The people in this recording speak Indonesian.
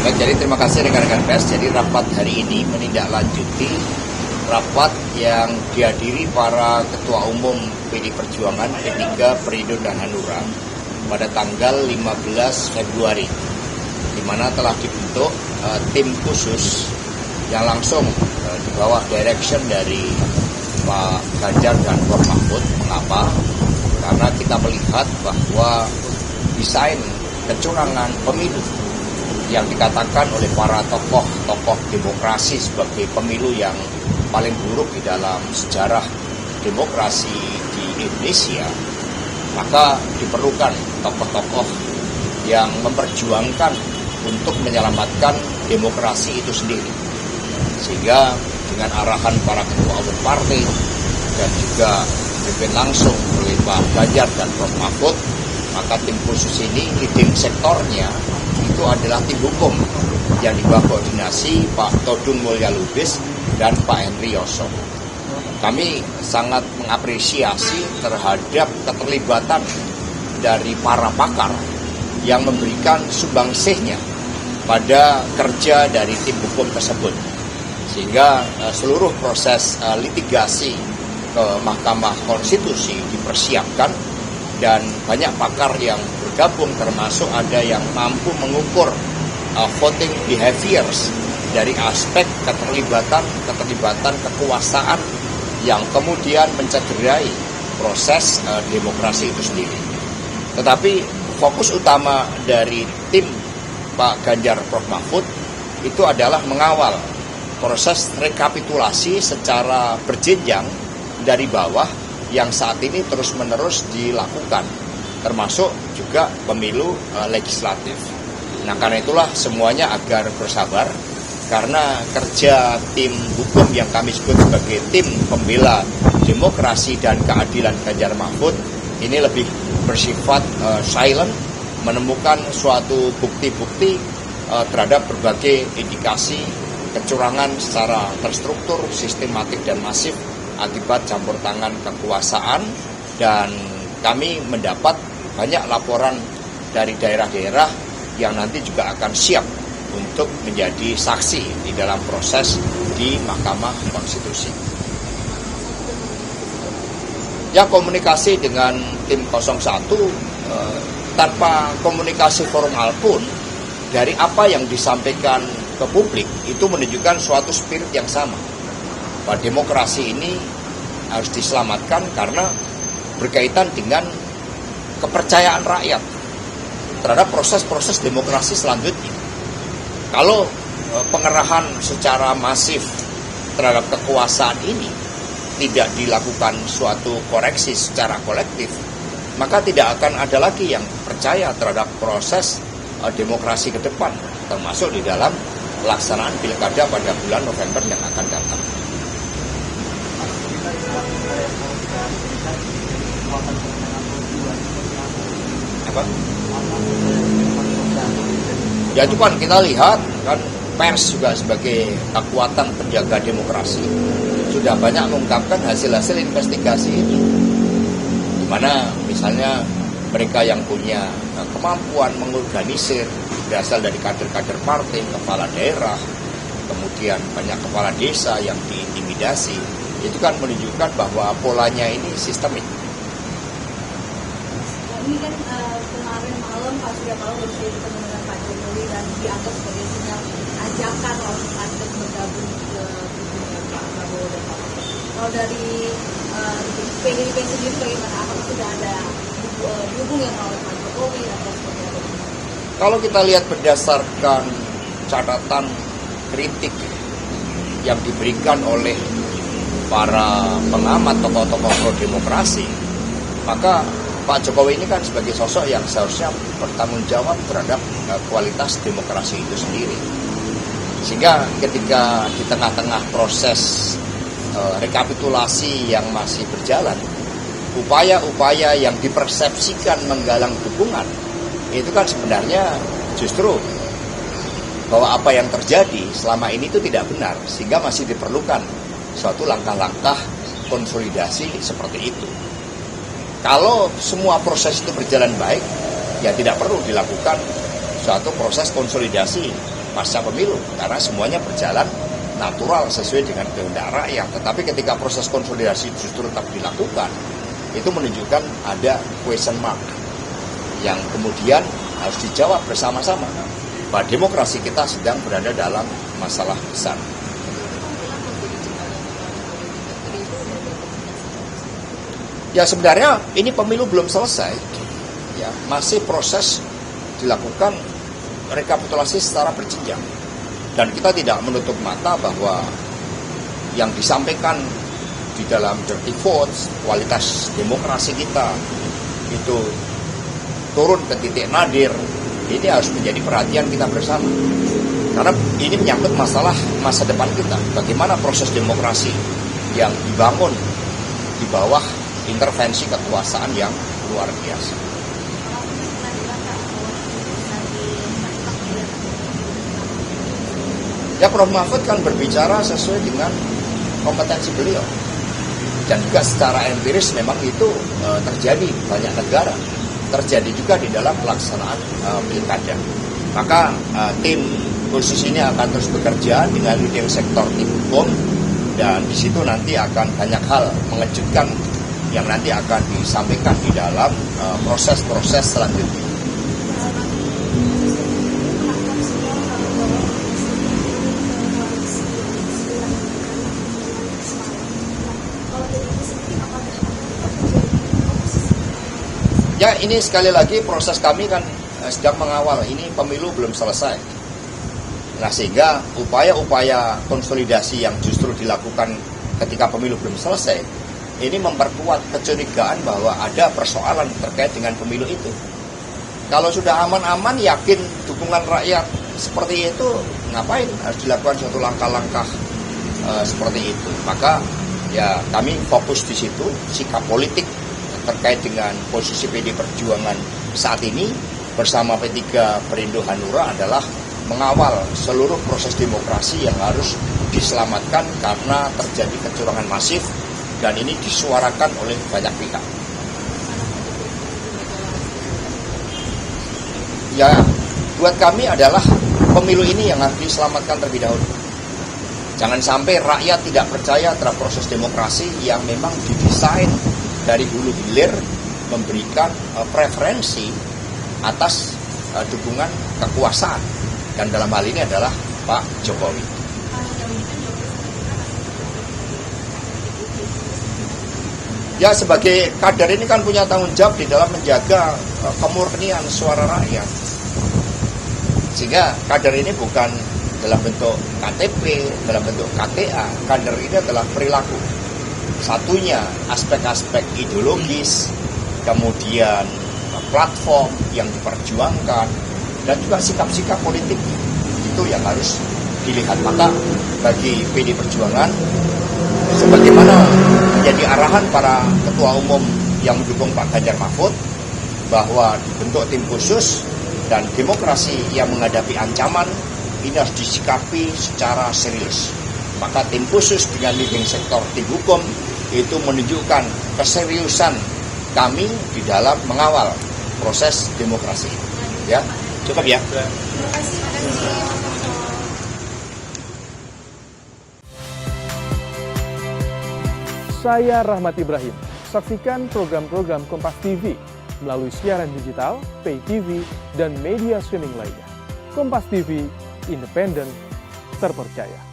Baik, jadi terima kasih rekan-rekan pers. Jadi rapat hari ini menindaklanjuti rapat yang dihadiri para ketua umum PD Perjuangan P3, Perindo dan Hanura pada tanggal 15 Februari, di mana telah dibentuk tim khusus yang langsung di bawah direction dari Pak Ganjar dan Prof Mahfud. Mengapa? Karena kita melihat bahwa desain kecurangan pemilu yang dikatakan oleh para tokoh demokrasi sebagai pemilu yang paling buruk di dalam sejarah demokrasi di Indonesia, maka diperlukan tokoh-tokoh yang memperjuangkan untuk menyelamatkan demokrasi itu sendiri. Sehingga dengan arahan para ketua umum partai dan juga dipimpin langsung oleh Pak Ganjar dan Prof Mahfud, maka tim khusus ini leading sektornya itu adalah tim hukum yang di bawah koordinasi Pak Todung Mulya Lubis dan Pak Henry Yoso. Kami sangat mengapresiasi terhadap keterlibatan dari para pakar yang memberikan sumbangsihnya pada kerja dari tim hukum tersebut. Sehingga seluruh proses litigasi ke Mahkamah Konstitusi dipersiapkan dan banyak pakar yang bergabung, termasuk ada yang mampu mengukur voting behaviors dari aspek keterlibatan kekuasaan yang kemudian mencederai proses demokrasi itu sendiri. Tetapi fokus utama dari tim Pak Ganjar Prof Mahfud itu adalah mengawal proses rekapitulasi secara berjenjang dari bawah yang saat ini terus-menerus dilakukan, termasuk juga pemilu legislatif. Nah, karena itulah semuanya agar bersabar, karena kerja tim hukum yang kami sebut sebagai tim pembela demokrasi dan keadilan Ganjar Mahfud ini lebih bersifat silent, menemukan suatu bukti-bukti terhadap berbagai indikasi kecurangan secara terstruktur, sistematik dan masif akibat campur tangan kekuasaan. Dan kami mendapat banyak laporan dari daerah-daerah yang nanti juga akan siap untuk menjadi saksi di dalam proses di Mahkamah Konstitusi. Ya, komunikasi dengan tim 01 tanpa komunikasi formal pun dari apa yang disampaikan ke publik itu menunjukkan suatu spirit yang sama. Bahwa demokrasi ini harus diselamatkan karena berkaitan dengan kepercayaan rakyat terhadap proses-proses demokrasi selanjutnya. Kalau pengerahan secara masif terhadap kekuasaan ini tidak dilakukan suatu koreksi secara kolektif, maka tidak akan ada lagi yang percaya terhadap proses demokrasi ke depan, termasuk di dalam pelaksanaan pilkada pada bulan November yang akan datang. Apa? Ya itu kan kita lihat kan, pers juga sebagai kekuatan penjaga demokrasi sudah banyak mengungkapkan hasil-hasil investigasi ini, di mana misalnya mereka yang punya kemampuan mengorganisir berasal dari kader-kader partai, kepala daerah, kemudian banyak kepala desa yang diintimidasi. Itu kan menunjukkan bahwa polanya ini sistemik. Ini kan kemarin malam Pak Surya Paloh bertemu dengan Pak Jokowi dan dianggap sebagai sinyal ajakan oleh Nasdem bergabung ke kubunya Pak Prabowo dan Pak Mahfud. Kalau dari PDIP sendiri bagaimana? Apakah sudah ada hubungan oleh Pak Jokowi atau seperti apa? Kalau kita lihat berdasarkan catatan kritik yang diberikan oleh para pengamat tokoh-tokoh pro-demokrasi, maka Pak Jokowi ini kan sebagai sosok yang seharusnya bertanggung jawab terhadap kualitas demokrasi itu sendiri. Sehingga ketika di tengah-tengah proses rekapitulasi yang masih berjalan, upaya-upaya yang dipersepsikan menggalang dukungan, itu kan sebenarnya justru bahwa apa yang terjadi selama ini itu tidak benar, sehingga masih diperlukan suatu langkah-langkah konsolidasi seperti itu. Kalau semua proses itu berjalan baik, ya tidak perlu dilakukan suatu proses konsolidasi pasca pemilu, karena semuanya berjalan natural sesuai dengan kehendak rakyat. Tetapi ketika proses konsolidasi justru tetap dilakukan, itu menunjukkan ada question mark yang kemudian harus dijawab bersama-sama bahwa demokrasi kita sedang berada dalam masalah besar. Ya sebenarnya ini pemilu belum selesai, ya masih proses dilakukan rekapitulasi secara berjenjang, dan kita tidak menutup mata bahwa yang disampaikan di dalam dirty votes, kualitas demokrasi kita itu turun ke titik nadir. Ini harus menjadi perhatian kita bersama, karena ini menyangkut masalah masa depan kita. Bagaimana proses demokrasi yang dibangun di bawah intervensi kekuasaan yang luar biasa. Ya, Prof. Mahfud kan berbicara sesuai dengan kompetensi beliau, dan juga secara empiris memang itu terjadi di banyak negara, terjadi juga di dalam pelaksanaan pilkada. Maka tim khusus ini akan terus bekerja dengan leading sektor tim hukum, dan di situ nanti akan banyak hal mengejutkan yang nanti akan disampaikan di dalam proses-proses selanjutnya. Ya, ini sekali lagi proses kami kan sedang mengawal, ini pemilu belum selesai. Nah, sehingga upaya-upaya konsolidasi yang justru dilakukan ketika pemilu belum selesai, ini memperkuat kecurigaan bahwa ada persoalan terkait dengan pemilu itu. Kalau sudah aman-aman, yakin dukungan rakyat seperti itu, ngapain harus dilakukan suatu langkah-langkah seperti itu? Maka ya kami fokus di situ, sikap politik terkait dengan posisi PD Perjuangan saat ini bersama P3 Perindo Hanura adalah mengawal seluruh proses demokrasi yang harus diselamatkan karena terjadi kecurangan masif, dan ini disuarakan oleh banyak pihak. Ya, buat kami adalah pemilu ini yang harus diselamatkan terlebih dahulu. Jangan sampai rakyat tidak percaya terhadap proses demokrasi yang memang didesain dari hulu hilir memberikan preferensi atas dukungan kekuasaan, dan dalam hal ini adalah Pak Jokowi. Ya, sebagai kader ini kan punya tanggung jawab di dalam menjaga kemurnian suara rakyat, sehingga kader ini bukan dalam bentuk KTP, dalam bentuk KTA. Kader ini adalah perilaku. Satunya aspek-aspek ideologis, kemudian platform yang diperjuangkan, dan juga sikap-sikap politik itu yang harus dilihat. Maka bagi PD Perjuangan, sebagaimana menjadi arahan para ketua umum yang mendukung Pak Ganjar Mahfud, bahwa dibentuk tim khusus dan demokrasi yang menghadapi ancaman ini harus disikapi secara serius. Maka tim khusus dengan leading sektor tim hukum itu menunjukkan keseriusan kami di dalam mengawal proses demokrasi. Ya, cukup ya. Saya Rahmat Ibrahim. Saksikan program-program Kompas TV melalui siaran digital, pay TV, dan media streaming lainnya. Kompas TV, independen, terpercaya.